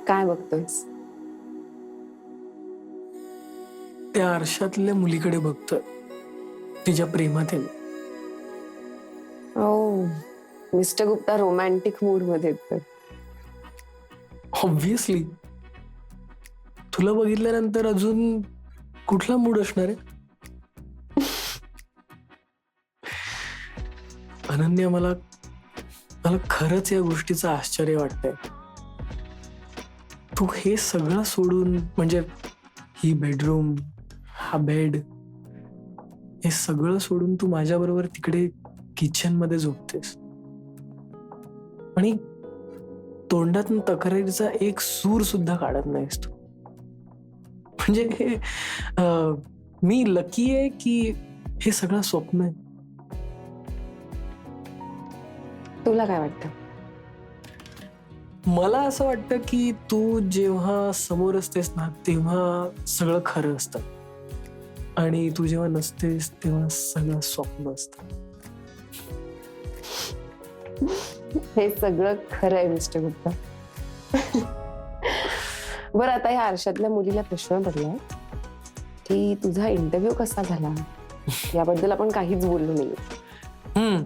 काय बघतोयस? त्या आरशातल्या मुलीकडे बघतोय, तिच्या प्रेमात आहे मी. ओ मिस्टर गुप्ता रोमॅन्टिक मूड मध्ये आहेत. ऑब्व्हियसली तुला बघितल्यानंतर अजून कुठला मूड असणार आहे? अनन्या, मला मला खरंच या गोष्टीचं आश्चर्य वाटतंय. तू हे सगळं सोडून, म्हणजे ही बेडरूम, हा बेड, हे सगळं सोडून तू माझ्याबरोबर तिकडे किचन मध्ये झोपतेस आणि तोंडातून तक्रारीचा एक सूर सुद्धा काढत नाहीस तू. म्हणजे मी लकी आहे की हे सगळं स्वप्न आहे? तुला काय वाटतं? मला असं वाटतं की तू जेव्हा समोर असतेस ना, तेव्हा सगळं खरं असतं आणि तू जेव्हा नसतेस तेव्हा सगळं स्वप्न असतं. हे सगळं खरं आहे मिस्टर गुप्ता. बरं, आता या आरशातल्या मुलीला प्रश्न पडलाय की तुझा इंटरव्ह्यू कसा झाला, याबद्दल आपण काहीच बोललो नाही.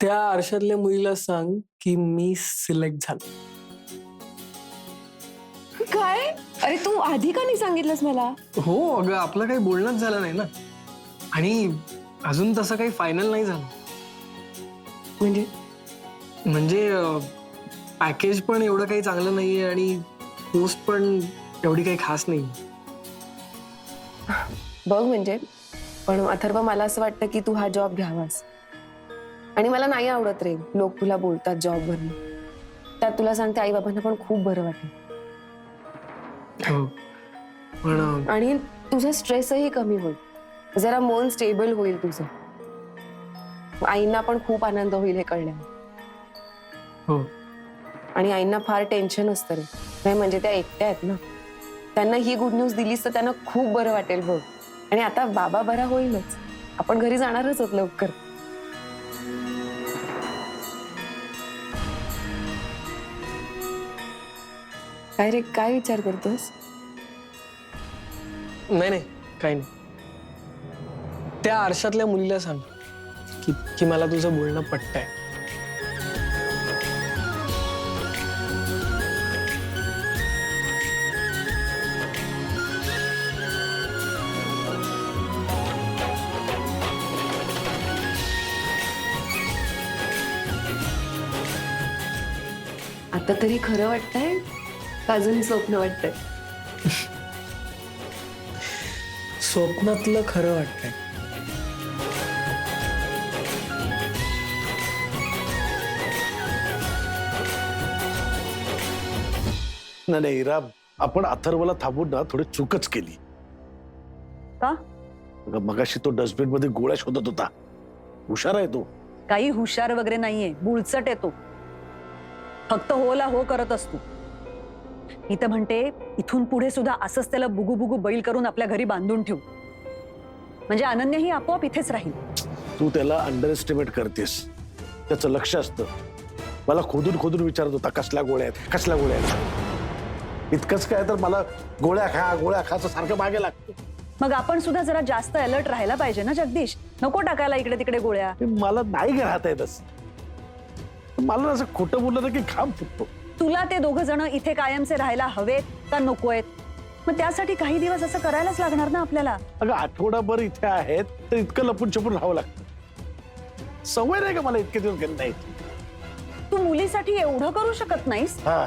त्या आरशातल्या मुलीला सांग की मी सिलेक्ट झालो. काय? अरे तू आधी का नाही सांगितलंस मला? हो अगं, आपलं काही बोलणंच झालं नाही ना, आणि अजून तसं काही फायनल नाही झालं. म्हणजे पॅकेज पण एवढं काही चांगलं नाहीये आणि पोस्ट पण एवढी काही खास नाही. बघ म्हणजे, पण अथर्व, मला असं वाटतं की तू हा जॉब घ्यावास. आणि मला नाही आवडत रे लोक तुला बोलतात जॉब वरून. त्यात तुला सांगते, आई बाबांना पण खूप बरं वाटेल. हो, पण आणि तुझा स्ट्रेसही कमी होईल, जरा मन स्टेबल होईल तुझं. आईंना पण खूप आनंद होईल हे कळल्यावर. हो, आणि आईंना फार टेन्शन असतं रे, नाही म्हणजे त्या एकट्या आहेत ना. त्यांना ही गुड न्यूज दिलीस तर त्यांना खूप बरं वाटेल बघ. आणि आता बाबा बरा होईलच, आपण घरी जाणारच आहोत लवकर. काय रे, काय विचार करतोस? नाही काही नाही. त्या आरशातल्या मुलीला सांग की मला तुझं बोलणं पटतंय. आता तरी खरं वाटतंय का अजून स्वप्न वाटतंय? स्वप्नातलं खरं वाटतंय. नाही इरा, आपण अथर्वला थांबून ना थोडी चूकच केली. का? मगाशी तो डस्टबिन मध्ये गोळ्या शोधत होता. हुशार आहे तो. काही हुशार वगैरे नाहीये, बुळचट येतो. फक्त होला हो करत असतो. मी तर म्हणते, इथून पुढे सुद्धा असंच त्याला बुगू बुगू बैल करून आपल्या घरी बांधून ठेवू, म्हणजे अनन्या ही आपोआप इथेच राहील. तू त्याला अंडर एस्टिमेट करतेस. त्याचं लक्ष असतं. मला खोदून खोदून विचारत होता, कसल्या गोळ्या आहेत, कसल्या गोळ्या आहेत. इतकंच काय तर मला गोळ्या खाचं सारखं मागे लागतं. मग आपण सुद्धा जरा जास्त अलर्ट राहायला पाहिजे ना जगदीश. नको टाकायला इकडे तिकडे गोळ्या. मला नाही राहता येत असं. मला असं खोटं बोललं ना की घाम फुटतो. तुला ते दोघं जण इथे कायमचे राहायला हवेत का नकोयत? मग त्यासाठी काही दिवस असं करायलाच लागणार ना आपल्याला. अगं आठवडाभर इथे आहेत तर इतकं लपून छपून राहावं लागतं. सवय नाही का मला इतके दिवस घरी नाही. तू मुलीसाठी एवढं करू शकत नाहीस? हा,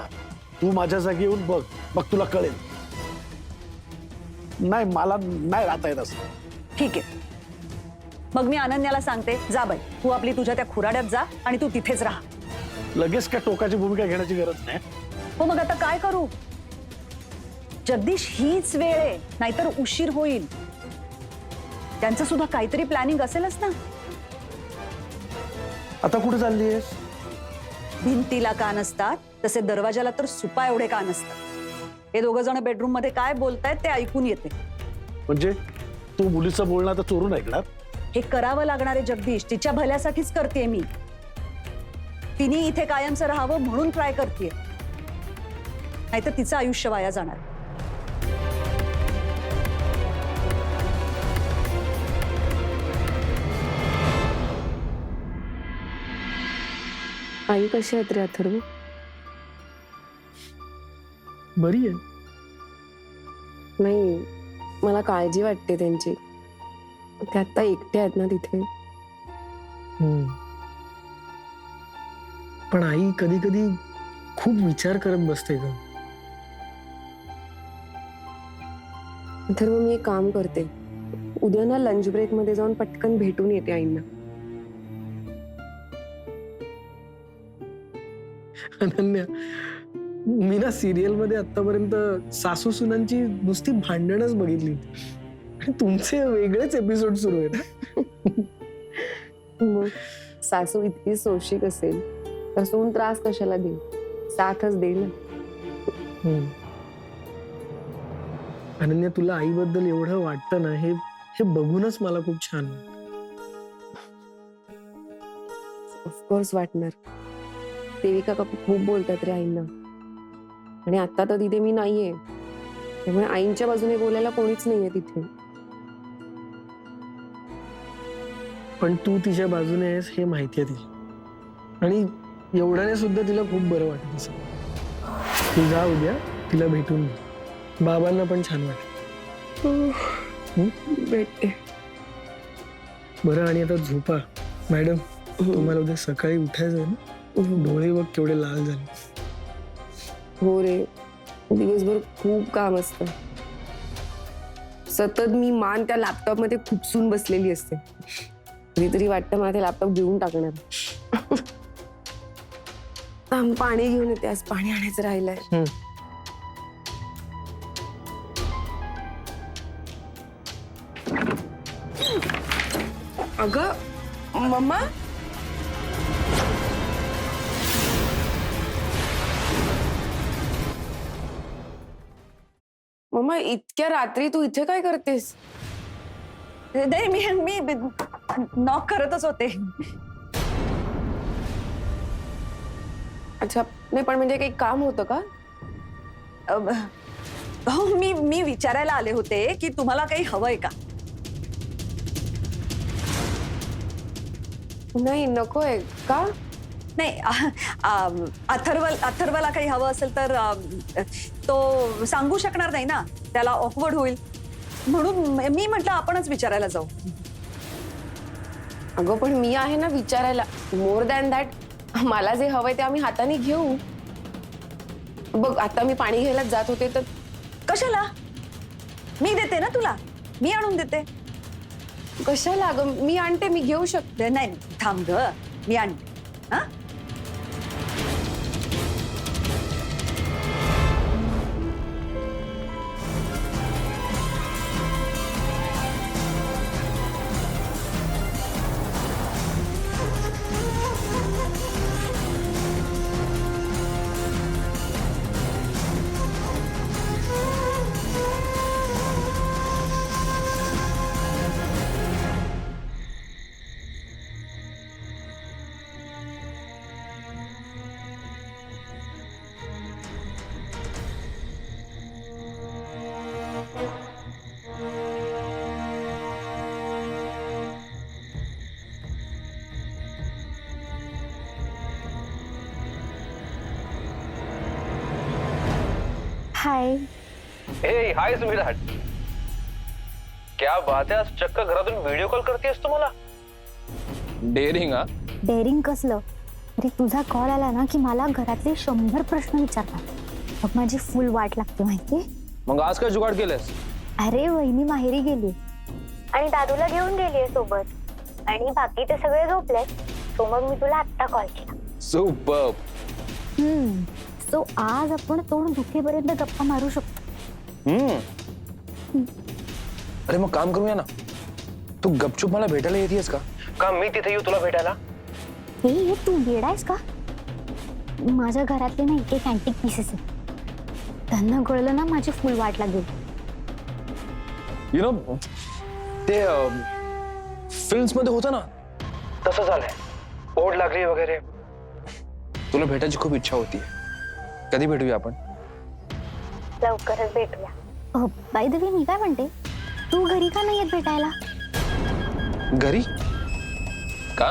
तू माझ्या जागी येऊन बघ, मग तुला कळेल. नाही, मला नाही राहता येत असं. ठीक आहे, मग मी अनन्याला सांगते, जा बाई तू आपली तुझ्या त्या खुराड्यात जा आणि तू तिथेच राहा. लगेच काय टोकाची भूमिका घेण्याची गरज नाही. हो, मग आता काय करू जगदीश? हीच वेळ आहे, नाहीतर उशीर होईल. त्यांचं सुद्धा काहीतरी प्लॅनिंग असेलच ना. आता कुठे चालली आहेस? भिंतीला कान असतात तसे दरवाजाला तर सुपा एवढे कान असतात. हे दोघं जण बेडरूम मध्ये काय बोलतायत ते ऐकून येते. म्हणजे तू मुलीचं बोलणं आता चोरून ऐकणार? हे करावं लागणार आहे जगदीश, तिच्या भल्यासाठीच करते मी. तिने इथे कायमचं राहावं म्हणून ट्राय करते. नाहीतर तिचं आयुष्य वाया जाणार. आई कशी आहेत रे अथर्व? बरी आहे. नाही, मला काळजी वाटते त्यांची. ते आता एकटे आहेत ना तिथे. पण आई कधी कधी खूप विचार करत बसते ग. अथर्व, मी एक काम करते, उद्या ना लंच ब्रेक मध्ये जाऊन पटकन भेटून येते आईंना. अनन्या, मी ना सिरियल मध्ये आतापर्यंत सासू सुनांची नुसती भांडणच बघितली आणि तुमचे वेगळेच एपिसोड सुरू आहेत. मग सासू इतकी सोशिक असेल तर सून त्रास कशाला देईल, साथच देईल ना. अनन्या, तुला आईबद्दल एवढं वाटतं ना, हे बघूनच मला खूप छान वाटतं. ऑफकोर्स वाटणार. देविका काकू खूप बोलतात रे आईंना, आणि आता तर तिथे मी नाहीये, त्यामुळे आईंच्या बाजूने बोलायला कोणीच नाहीये तिथे. पण तू तिच्या बाजूने आहेस हे माहितीये तिला, आणि एवढ्याने सुद्धा तिला खूप बरं वाटत असेल. तू जा उद्या तिला भेटून घे. बाबांना पण छान वाटत. भेटते. बरं, आणि आता झोपा. मॅडम, तुम्हाला उद्या सकाळी उठायचं आहे ना? डोळे बघ केवढे लाल झाले. हो रे, दिवसभर खूप काम असतं. सतत मी मान त्या लॅपटॉप मध्ये खुपसून बसलेली असते. कधीतरी वाटतं माझा लॅपटॉप घेऊन टाकणार. पाणी घेऊन येते, आज पाणी आणायचं राहिलंय. अगं मम्मा, मम्मा इतक्या रात्री तू इथे काय करतेस? नाही, मी नॉक करतच होते. अच्छा, नाही पण म्हणजे काही काम होतं का? हो, मी विचारायला आले होते की तुम्हाला काही हवंय का? नाही, नकोय का? नाही, अथर्वला काही हवं असेल तर तो सांगू शकणार नाही ना, त्याला ऑकवर्ड होईल, म्हणून मी म्हटलं आपणच विचारायला जाऊ. अगं पण मी आहे ना विचारायला. मोर दॅन दॅट, मला जे हवंय ते आम्ही हाताने घेऊ. बघ, आता मी पाणी घ्यायला जात होते तर. कशाला? मी देते ना तुला, मी आणून देते. कशाला? अगं मी आणते, मी घेऊ शकते. नाही, थांब ग, मी आणते. हा, हाय. हे हाय सुमिराट, क्या बात है, आज चक्क घरातून व्हिडिओ कॉल करतेस तू मला. डेअरिंग. हा, डेअरिंग कसलं? अरे तुझा कॉल आला ना की मला घरातले 100 प्रश्न विचारतात. मग माझी फुल वाट लागते माहितीये. मग आज काय जुगाड केलंस? अरे वहिनी माहेरी गेली आणि दादूला घेऊन गेलीये सोबत, आणि बाकी ते सगळे झोपले. सो मग मी तुला आत्ता कॉल केला. सुपर्ब. सो आज आपण तोंड दुखेपर्यंत गप्पा मारू शकतो. अरे मग काम करूया ना, तू गपचूप मला भेटायला येतेस का मी तिथे येऊ तुला भेटायला? हे तू येडायस का? माझ्या घरातले ना एक अँटिक पीसेस आहेत, त्यांना कळलं ना माझी फुल वाट लागेल. यु नो, ते फिल्म्स मध्ये होतं ना तसं झालंय. ओढ लागली वगैरे. तुला भेटायची खूप इच्छा होती. कधी भेटूया आपण? लवकरच भेटूया. बाय द वे, मी काय म्हणते, तू घरी का नाही येत भेटायला? घरी का?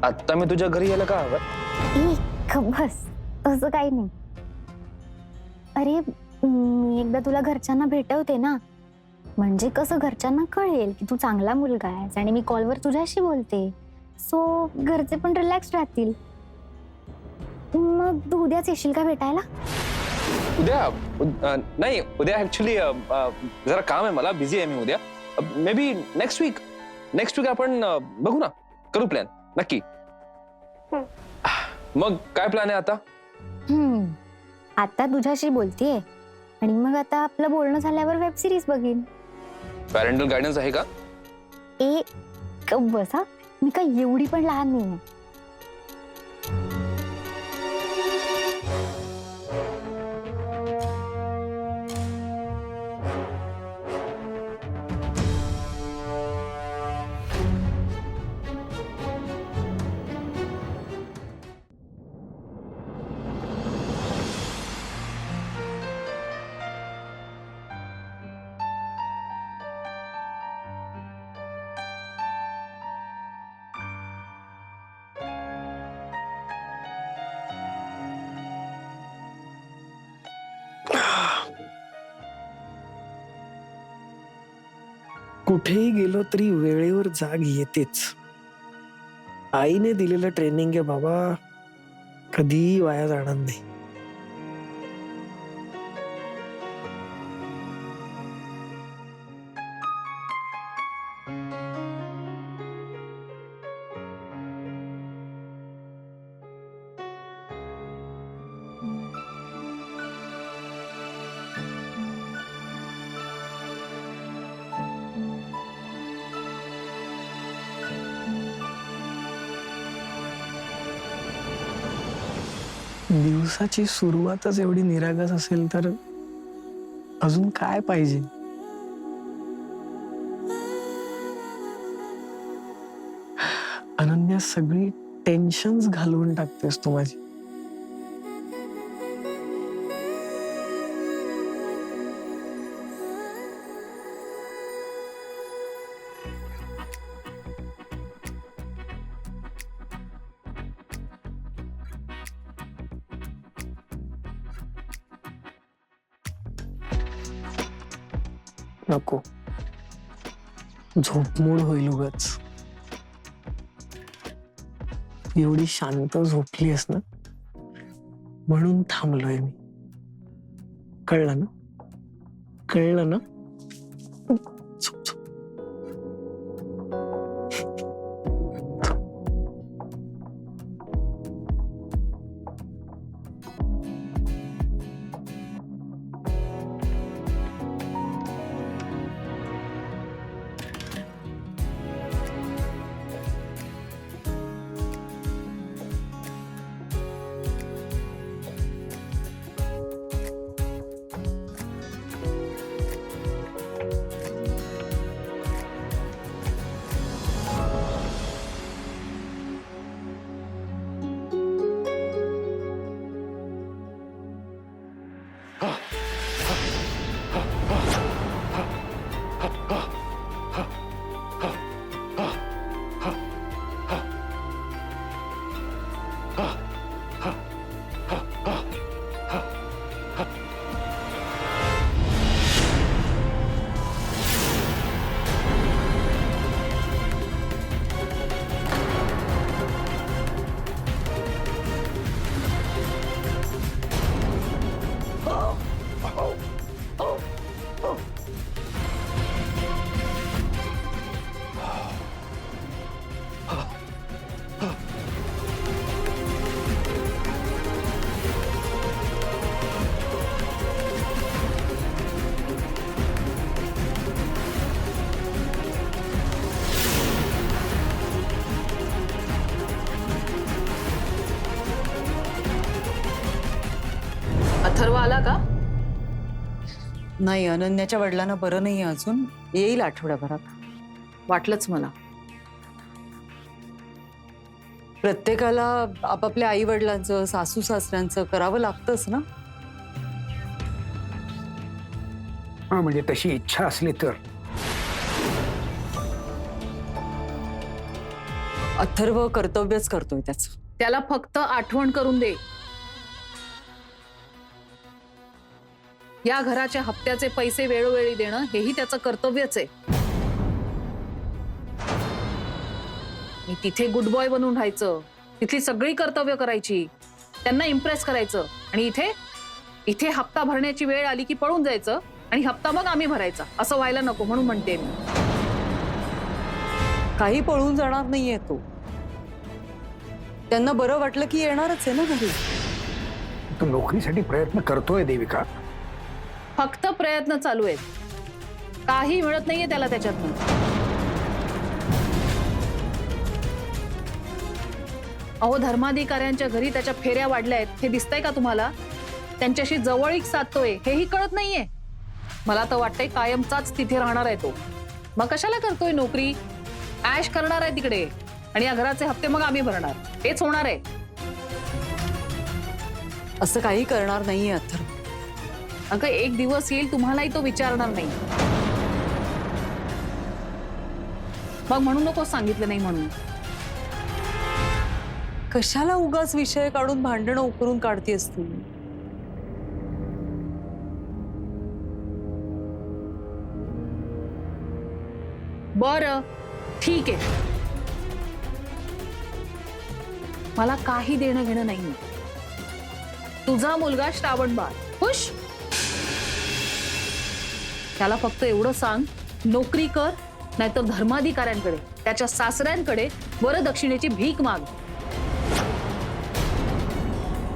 आत्ता मी तुझ्या घरी यायला का हवं? बस, तसं काही नाही. अरे मी एकदा तुला घरच्यांना भेटवते ना, म्हणजे कसं घरच्यांना कळेल की तू चांगला मुलगा आहेस आणि मी कॉलवर तुझ्याशी बोलते, सो घरचे पण रिलॅक्स राहतील. मग तू उद्याच येशील का भेटायला? उद्या नाही, उद्या ऍक्च्युली जरा काम आहे मला, बिझी आहे मी उद्या. मे बी नेक्स्ट वीक आपण बघू ना, करू प्लॅन नक्की. मग काय प्लॅन आहे आता? आता तुझ्याशी बोलतेय आणि मग आता आपलं बोलणं झाल्यावर वेब सिरीज बघीन. पॅरेंटल गायडन्स आहे का? बस हा, मी काय एवढी पण लहान नाही. कुठेही गेलो तरी वेळेवर जाग येतेच. आईने दिलेलं ट्रेनिंग आहे बाबा, कधीही वाया जाणार नाही. दिवसाची सुरुवातच एवढी निरागस असेल तर अजून काय पाहिजे? अनन्या, सगळी टेन्शन्स घालवून टाकतेस तू माझी. नको, झोपमोड होईल उगाच. एवढी शांत झोपलीस ना, म्हणून थांबलोय मी. कळलं ना? कळलं ना? झोप झोप. अथर्व आला का? नाही, अनन्याच्या वडिलांना बरं नाही अजून, येईल आठवड्याभरात. वाटलंच मला. प्रत्येकाला आपापल्या आई वडिलांचं, सासू सासऱ्यांचं करावं लागतंच ना. हा म्हणजे तशी इच्छा असली तर. अथर्व कर्तव्यच करतोय त्याचं. त्याला फक्त आठवण करून दे. या घराच्या हप्त्याचे पैसे वेळोवेळी देणं हेही त्याचं कर्तव्यच आहे. मी तिथे गुड बॉय बनून राहायचं, तिथली सगळी कर्तव्य करायची, त्यांना इम्प्रेस करायचं, आणि इथे इथे हप्ता भरण्याची वेळ आली की पळून जायचं आणि हप्ता मग आम्ही भरायचा, असं व्हायला नको म्हणून म्हणते मी. काही पळून जाणार नाहीये तो. त्यांना बरं वाटलं की येणारच आहे ना घरी. तू नोकरीसाठी प्रयत्न करतोय देविका. फक्त प्रयत्न चालू आहेत, काही मिळत नाहीये त्याला त्याच्यातनं. अहो, धर्माधिकाऱ्यांच्या घरी त्याच्या फेऱ्या वाढल्या आहेत हे दिसतंय का तुम्हाला? त्यांच्याशी जवळीक साधतोय हेही कळत नाहीये. मला तर वाटतंय कायमचाच तिथे राहणार आहे तो. मग कशाला करतोय नोकरी? ऐश करणार आहे तिकडे आणि या घराचे हप्ते मग आम्ही भरणार, हेच होणार आहे. असं काही करणार नाहीये अथर्व. अगं, एक दिवस येईल तुम्हालाही तो विचारणार नाही. मग म्हणू नको सांगितलं नाही म्हणून. कशाला उगाच विषय काढून भांडणं उकरून काढतेस तू? बरं, ठीक आहे. मला काही देणं घेणं नाही. तुझा मुलगा श्रावण बाळ खुश. त्याला फक्त एवढं सांग, नोकरी कर, नाहीतर धर्माधिकाऱ्यांकडे, त्याच्या सासऱ्यांकडे वरदक्षिणेची भीक माग.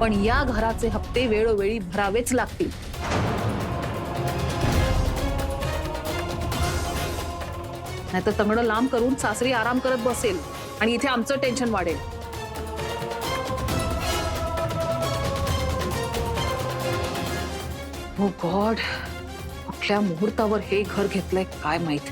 पण या घराचे हप्ते वेळोवेळी भरावेच लागतील. नाहीतर तंगडं लांब करून सासरी आराम करत बसेल आणि इथे आमचं टेन्शन वाढेल. हो गॉड, कुठल्या मुहूर्तावर हे घर घेतलंय काय माहित.